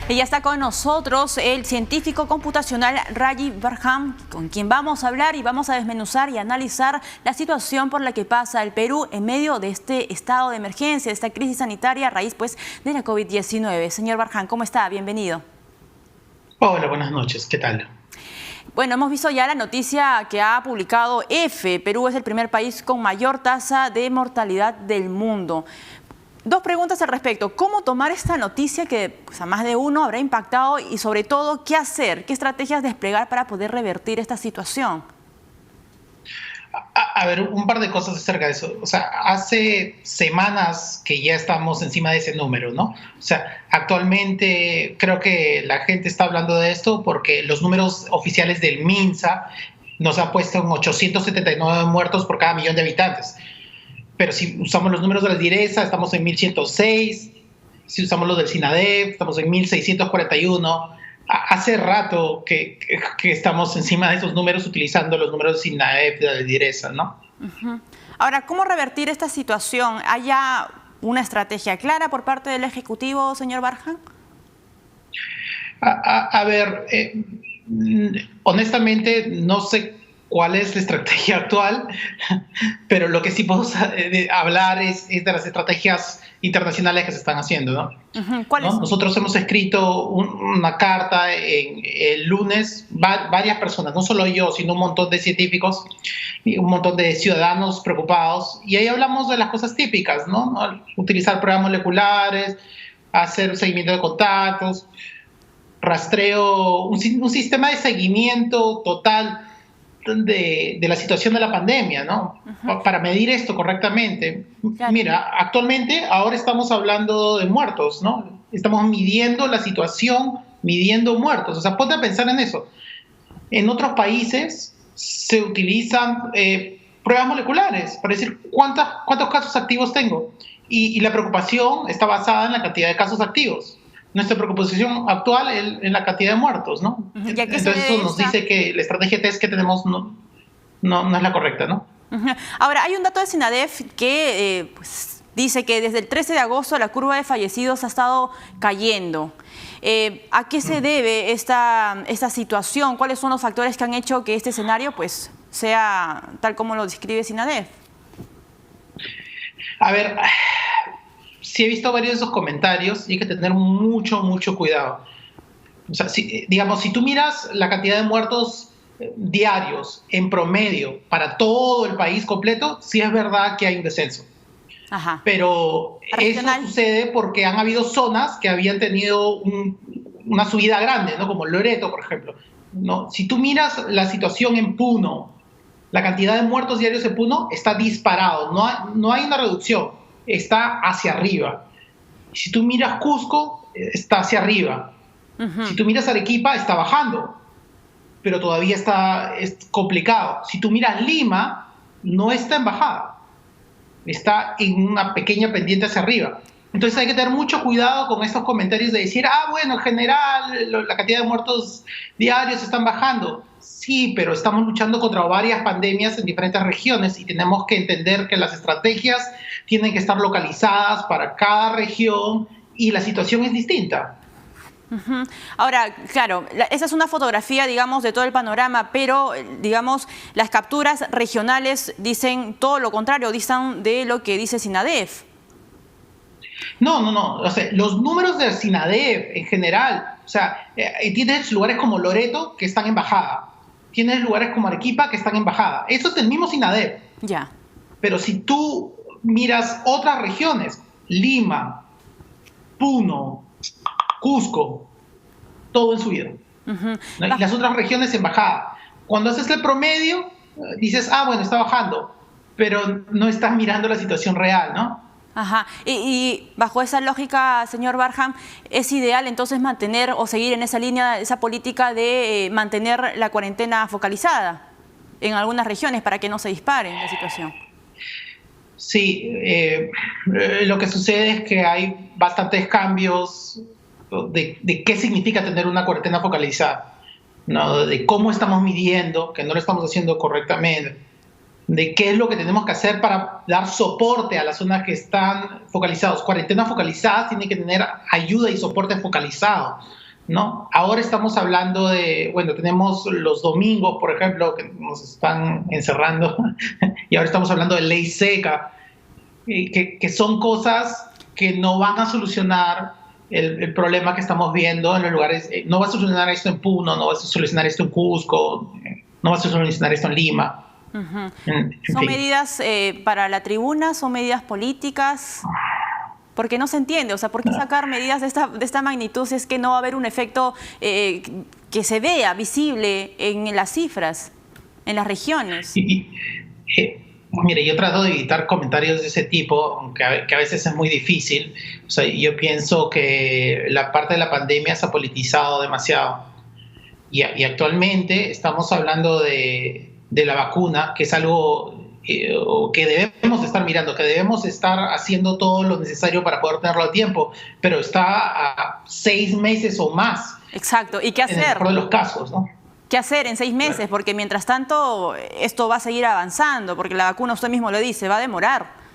Y ya está con nosotros el científico computacional Rajiv Barham, con quien vamos a hablar y vamos a desmenuzar y analizar la situación por la que pasa el Perú en medio de este estado de emergencia, de esta crisis sanitaria a raíz pues de la COVID-19. Señor Barham, ¿cómo está? Bienvenido. Hola, buenas noches. ¿Qué tal? Bueno, hemos visto ya la noticia que ha publicado EFE. Perú es el primer país con mayor tasa de mortalidad del mundo. Dos preguntas al respecto. ¿Cómo tomar esta noticia que pues, a más de uno habrá impactado y sobre todo qué hacer, qué estrategias desplegar para poder revertir esta situación? A ver, un par de cosas acerca de eso. O sea, hace semanas que ya estamos encima de ese número, ¿no? O sea, actualmente creo que la gente está hablando de esto porque los números oficiales del MINSA nos han puesto en 879 muertos por cada millón de habitantes. Pero si usamos los números de la DIRESA, estamos en 1106. Si usamos los del SINADEF, estamos en 1641. Hace rato que estamos encima de esos números utilizando los números de SINADEF, de la DIRESA, ¿no? Ahora, ¿cómo revertir esta situación? ¿Hay ya una estrategia clara por parte del Ejecutivo, señor Barham? A ver, honestamente no sé cuál es la estrategia actual, pero lo que sí podemos hablar es de las estrategias internacionales que se están haciendo, ¿no? ¿Cuáles? ¿No? Nosotros hemos escrito una carta el lunes, varias personas, no solo yo, sino un montón de científicos y un montón de ciudadanos preocupados, y ahí hablamos de las cosas típicas, ¿no? Utilizar pruebas moleculares, hacer seguimiento de contactos, rastreo, un sistema de seguimiento total de la situación de la pandemia, ¿no? Para medir esto correctamente. Claro. Mira, actualmente ahora estamos hablando de muertos, ¿no? Estamos midiendo la situación, midiendo muertos. O sea, ponte a pensar en eso. En otros países se utilizan pruebas moleculares para decir cuántos casos activos tengo. Y la preocupación está basada en la cantidad de casos activos. Nuestra preocupación actual es en la cantidad de muertos, ¿no? Entonces eso nos dice que la estrategia test que tenemos no es la correcta, ¿no? Ahora, hay un dato de SINADEF que pues, dice que desde el 13 de agosto la curva de fallecidos ha estado cayendo. ¿A qué se debe esta situación? ¿Cuáles son los factores que han hecho que este escenario pues, sea tal como lo describe SINADEF? A ver, sí he visto varios de esos comentarios y hay que tener mucho cuidado. O sea, si tú miras la cantidad de muertos diarios en promedio para todo el país completo, sí es verdad que hay un descenso. Ajá. Pero eso sucede porque han habido zonas que habían tenido una subida grande, ¿no? Como Loreto, por ejemplo, ¿no? Si tú miras la situación en Puno, la cantidad de muertos diarios en Puno está disparado, no hay una reducción, está hacia arriba. Si tú miras Cusco, está hacia arriba. Si tú miras Arequipa, está bajando, pero todavía es complicado. Si tú miras Lima, no está en bajada, está en una pequeña pendiente hacia arriba. Entonces hay que tener mucho cuidado con estos comentarios de decir, bueno, en general la cantidad de muertos diarios están bajando. Sí, pero estamos luchando contra varias pandemias en diferentes regiones y tenemos que entender que las estrategias tienen que estar localizadas para cada región y la situación es distinta. Ahora, claro, esa es una fotografía, digamos, de todo el panorama, pero, digamos, las capturas regionales dicen todo lo contrario, dicen de lo que dice SINADEF. No. O sea, los números del SINADEF en general, o sea, tienes lugares como Loreto que están en bajada, tienes lugares como Arequipa que están en bajada. Eso es del mismo SINADEF. Ya. Pero si tú miras otras regiones, Lima, Puno, Cusco, todo en subida. ¿No? Y las otras regiones en bajada. Cuando haces el promedio, dices, bueno, está bajando, pero no estás mirando la situación real, ¿no? Ajá. Y bajo esa lógica, señor Barham, ¿es ideal entonces mantener o seguir en esa línea, esa política de mantener la cuarentena focalizada en algunas regiones para que no se dispare la situación? Sí, lo que sucede es que hay bastantes cambios de qué significa tener una cuarentena focalizada, ¿no? De cómo estamos midiendo, que no lo estamos haciendo correctamente. de qué es lo que tenemos que hacer para dar soporte a las zonas que están focalizadas. Cuarentenas focalizadas tienen que tener ayuda y soporte focalizado, ¿no? Ahora estamos hablando de, bueno, tenemos los domingos, por ejemplo, que nos están encerrando, y ahora estamos hablando de ley seca, que son cosas que no van a solucionar el problema que estamos viendo en los lugares. No va a solucionar esto en Puno, no va a solucionar esto en Cusco, no va a solucionar esto en Lima. ¿Son fin. medidas para la tribuna? ¿Son medidas políticas? Porque no se entiende, o sea, ¿por qué sacar medidas de esta magnitud si es que no va a haber un efecto que se vea visible en las cifras, en las regiones? Mire, yo trato de evitar comentarios de ese tipo, que a veces es muy difícil. O sea, yo pienso que la parte de la pandemia se ha politizado demasiado. Y actualmente estamos hablando de la vacuna, que es algo que debemos estar mirando, que debemos estar haciendo todo lo necesario para poder tenerlo a tiempo, pero está a 6 meses o más. Exacto, ¿y qué hacer? En el mejor de los casos, ¿no? ¿Qué hacer en 6 meses? Claro. Porque mientras tanto esto va a seguir avanzando, porque la vacuna, usted mismo lo dice, va a demorar.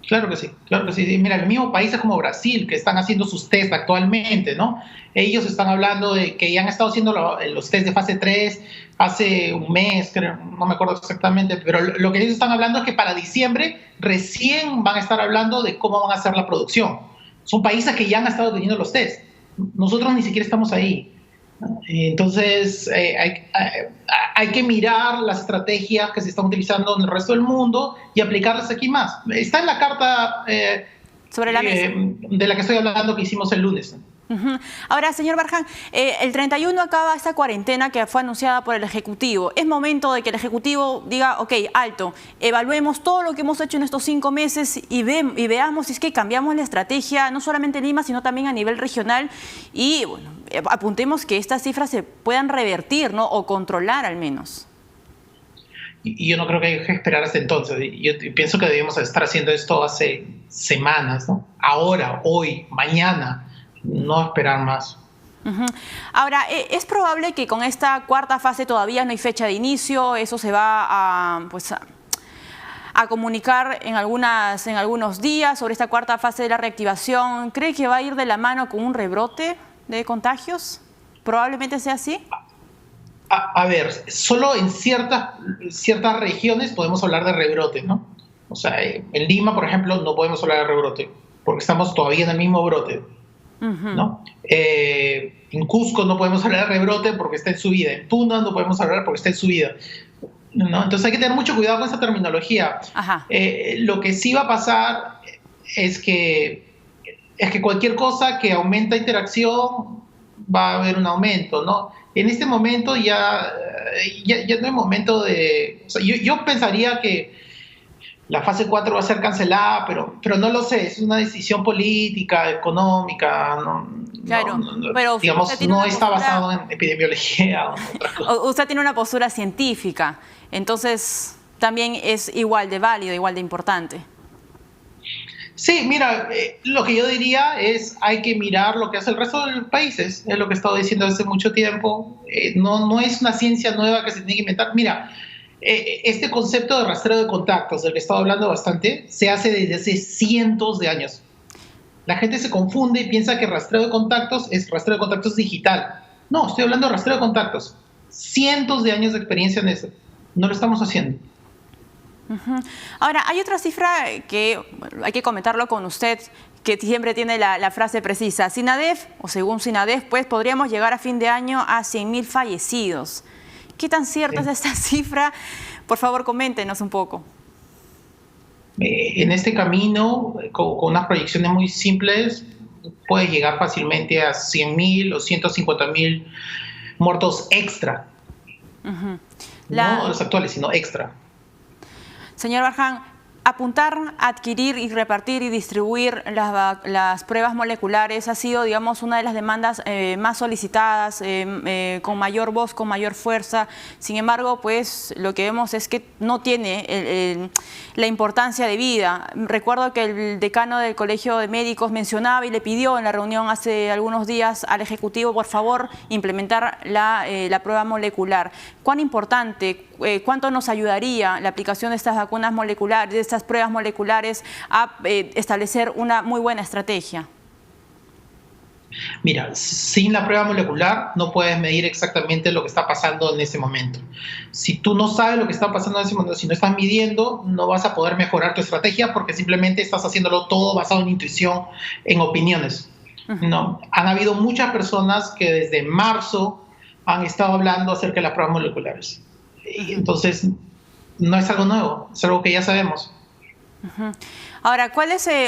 Claro que sí, claro que sí. Mira, el mismo países como Brasil, que están haciendo sus test actualmente, ¿no? Ellos están hablando de que ya han estado haciendo los test de fase 3 hace un mes, creo, no me acuerdo exactamente, pero lo que ellos están hablando es que para diciembre recién van a estar hablando de cómo van a hacer la producción. Son países que ya han estado teniendo los test. Nosotros ni siquiera estamos ahí. Entonces, hay que mirar las estrategias que se están utilizando en el resto del mundo y aplicarlas aquí más. Está en la carta sobre la mesa de la que estoy hablando, que hicimos el lunes. Ahora, señor Barján, el 31 acaba esta cuarentena que fue anunciada por el Ejecutivo. Es momento de que el Ejecutivo diga, ok, alto, evaluemos todo lo que hemos hecho en estos 5 meses y veamos si es que cambiamos la estrategia, no solamente en Lima, sino también a nivel regional, y bueno, apuntemos que estas cifras se puedan revertir, ¿no? O controlar al menos. Y yo no creo que hay que esperar hasta entonces. Yo pienso que debemos estar haciendo esto hace semanas, ¿no? Ahora, hoy, mañana. No esperar más. Ahora, ¿es probable que con esta cuarta fase todavía no hay fecha de inicio? ¿Eso se va a comunicar en algunos días sobre esta cuarta fase de la reactivación? ¿Cree que va a ir de la mano con un rebrote de contagios? ¿Probablemente sea así? A ver, solo en ciertas regiones podemos hablar de rebrote, ¿no? O sea, en Lima, por ejemplo, no podemos hablar de rebrote, porque estamos todavía en el mismo brote. ¿No? En Cusco no podemos hablar de rebrote porque está en subida. En Puno no podemos hablar porque está en subida, ¿no? Entonces hay que tener mucho cuidado con esa terminología. Lo que sí va a pasar es que cualquier cosa que aumenta interacción va a haber un aumento, ¿no? En este momento ya no hay momento de... O sea, yo pensaría que la fase 4 va a ser cancelada, pero no lo sé, es una decisión política, económica, pero digamos, no está basado en epidemiología. Usted tiene una postura científica, entonces también es igual de válido, igual de importante. Sí, mira, lo que yo diría es hay que mirar lo que hace el resto de los países, es lo que he estado diciendo hace mucho tiempo, no es una ciencia nueva que se tiene que inventar. Mira, este concepto de rastreo de contactos, del que he estado hablando bastante, se hace desde hace cientos de años. La gente se confunde y piensa que rastreo de contactos es rastreo de contactos digital. No, estoy hablando de rastreo de contactos. Cientos de años de experiencia en eso. No lo estamos haciendo. Ahora, hay otra cifra que hay que comentarlo con usted, que siempre tiene la frase precisa. SINADEF, o según SINADEF, pues podríamos llegar a fin de año a 100.000 fallecidos. ¿Qué tan cierta es esta cifra? Por favor, coméntenos un poco. En este camino, con unas proyecciones muy simples, puede llegar fácilmente a 100.000 o 150.000 muertos extra. No los actuales, sino extra. Señor Barján, Apuntar, adquirir y repartir y distribuir las pruebas moleculares ha sido, digamos, una de las demandas más solicitadas, con mayor voz, con mayor fuerza. Sin embargo, pues lo que vemos es que no tiene la importancia de vida. Recuerdo que el decano del Colegio de Médicos mencionaba y le pidió en la reunión hace algunos días al Ejecutivo, por favor, implementar la prueba molecular. ¿Cuán importante, cuánto nos ayudaría la aplicación de estas vacunas moleculares, de estas pruebas moleculares, a establecer una muy buena estrategia? Mira, sin la prueba molecular no puedes medir exactamente lo que está pasando en ese momento. Si tú no sabes lo que está pasando en ese momento, si no estás midiendo, no vas a poder mejorar tu estrategia porque simplemente estás haciéndolo todo basado en intuición, en opiniones. ¿No? Han habido muchas personas que desde marzo han estado hablando acerca de las pruebas moleculares. Entonces, no es algo nuevo, es algo que ya sabemos. Ahora,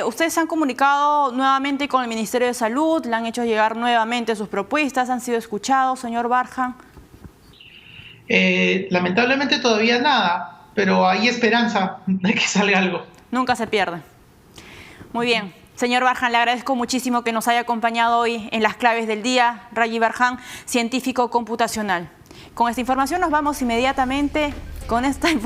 ustedes han comunicado nuevamente con el Ministerio de Salud, le han hecho llegar nuevamente sus propuestas, han sido escuchados, señor Barja? Lamentablemente todavía nada, pero hay esperanza de que salga algo. Nunca se pierde. Muy bien. Señor Barjan, le agradezco muchísimo que nos haya acompañado hoy en las claves del día. Rayi Barjan, científico computacional. Con esta información nos vamos inmediatamente con esta información.